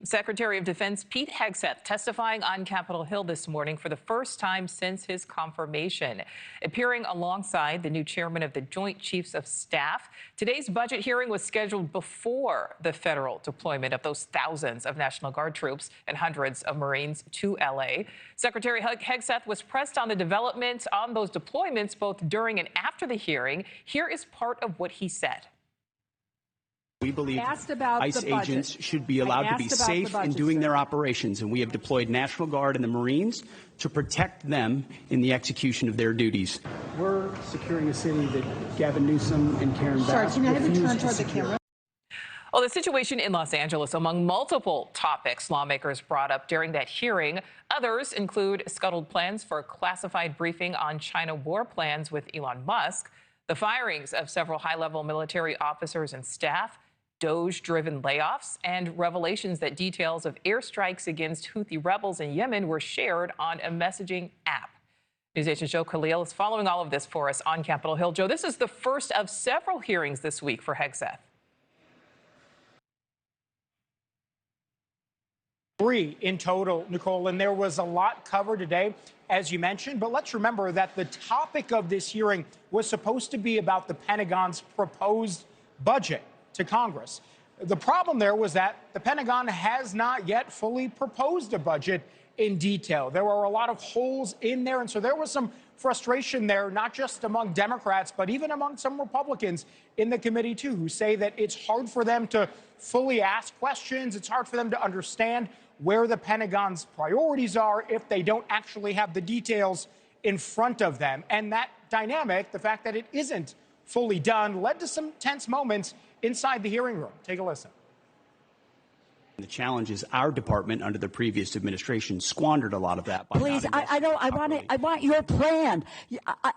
Secretary of Defense Pete Hegseth testifying on Capitol Hill this morning for the first time since his confirmation, appearing alongside the new chairman of the Joint Chiefs of Staff. Today's budget hearing was scheduled before the federal deployment of those thousands of National Guard troops and hundreds of Marines to L.A. Secretary Hegseth was pressed on the developments on those deployments both during and after the hearing. Here is part of what he said. We believe ICE agents should be allowed to be safe in doing their operations, and we have deployed National Guard and the Marines to protect them in the execution of their duties. We're securing a city that Gavin Newsom and Karen Bass can I have you turn toward the camera? Well, the situation in Los Angeles among multiple topics lawmakers brought up during that hearing. Others include scuttled plans for a classified briefing on China war plans with Elon Musk, the firings of several high-level military officers and staff, Doge-driven layoffs, and revelations that details of airstrikes against Houthi rebels in Yemen were shared on a messaging app. NewsNation's Joe Khalil is following all of this for us on Capitol Hill. Joe, this is the first of several hearings this week for Hegseth. 3 in total, Nicole, and there was a lot covered today, as you mentioned. But let's remember that the topic of this hearing was supposed to be about the Pentagon's proposed budget to Congress. The problem there was that the Pentagon has not yet fully proposed a budget in detail. There were a lot of holes in there, and so there was some frustration there, not just among Democrats, but even among some Republicans in the committee, too, who say that it's hard for them to fully ask questions. It's hard for them to understand where the Pentagon's priorities are if they don't actually have the details in front of them. And that dynamic, the fact that it isn't fully done, led to some tense moments inside the hearing room. Take a listen. The challenge is our department under the previous administration squandered a lot of that. Please, I want your plan.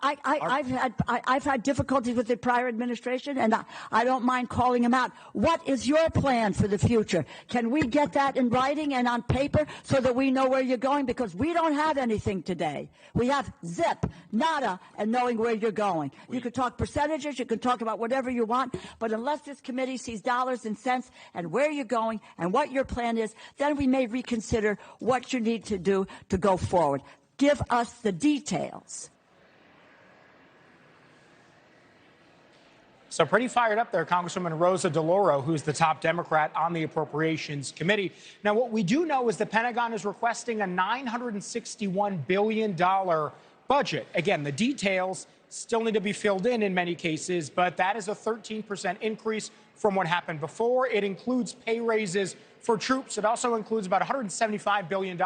I've had difficulties with the prior administration, and I don't mind calling them out. What is your plan for the future? Can we get that in writing and on paper so that we know where you're going? Because we don't have anything today. We have zip, nada, and knowing where you're going. You can talk percentages, you can talk about whatever you want, but unless this committee sees dollars and cents and where you're going and what your plan is, then we may reconsider what you need to do to go forward. Give us the details. So pretty fired up there, Congresswoman Rosa DeLauro, who's the top Democrat on the Appropriations Committee. Now, what we do know is the Pentagon is requesting a $961 billion budget. Again, the details still need to be filled in many cases, but that is a 13% increase from what happened before. It includes pay raises for troops. It also includes about $175 billion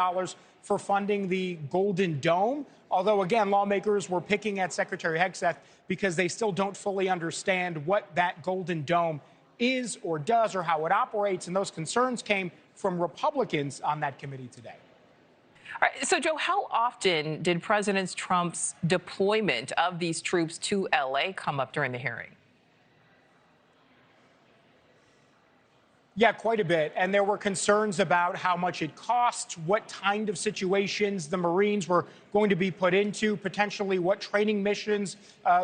for funding the Golden Dome. Although, again, lawmakers were picking at Secretary Hegseth because they still don't fully understand what that Golden Dome is or does or how it operates. And those concerns came from Republicans on that committee today. All right, so, Joe, how often did President Trump's deployment of these troops to L.A. come up during the hearing? Yeah, quite a bit. And there were concerns about how much it cost, what kind of situations the Marines were going to be put into, potentially what training missions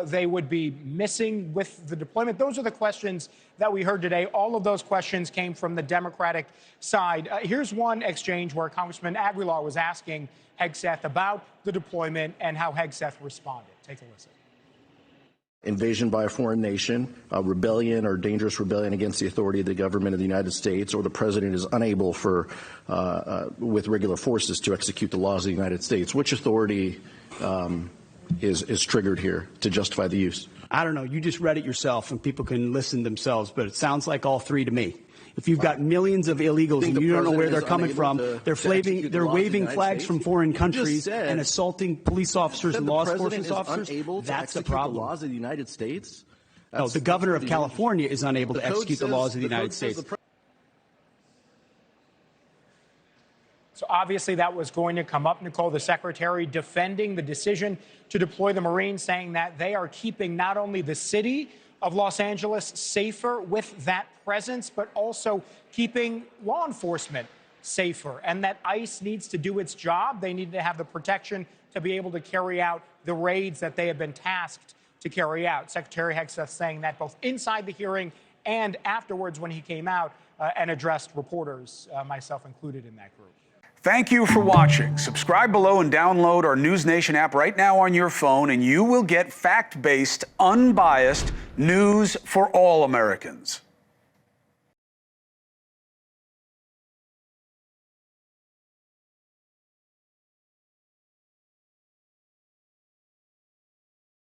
they would be missing with the deployment. Those are the questions that we heard today. All of those questions came from the Democratic side. Here's one exchange where Congressman Aguilar was asking Hegseth about the deployment and how Hegseth responded. Take a listen. Invasion by a foreign nation, rebellion or dangerous rebellion against the authority of the government of the United States, or the president is unable with regular forces to execute the laws of the United States. Which authority is triggered here to justify the use? I don't know. You just read it yourself, and people can listen themselves, but it sounds like all three to me. If you've got millions of illegals and you don't know where they're coming from, they're waving flags from foreign countries and assaulting police officers and law enforcement officers, that's the problem. The laws of the United States? No, the governor of California is unable to execute the laws of the United States. So obviously that was going to come up. Nicole, the secretary defending the decision to deploy the Marines, saying that they are keeping not only the city of Los Angeles safer with that presence, but also keeping law enforcement safer, and that ICE needs to do its job. They need to have the protection to be able to carry out the raids that they have been tasked to carry out. Secretary Hegseth saying that both inside the hearing and afterwards when he came out, and addressed reporters, myself included in that group. Thank you for watching. Subscribe below and download our NewsNation app right now on your phone, and you will get fact-based, unbiased news for all Americans.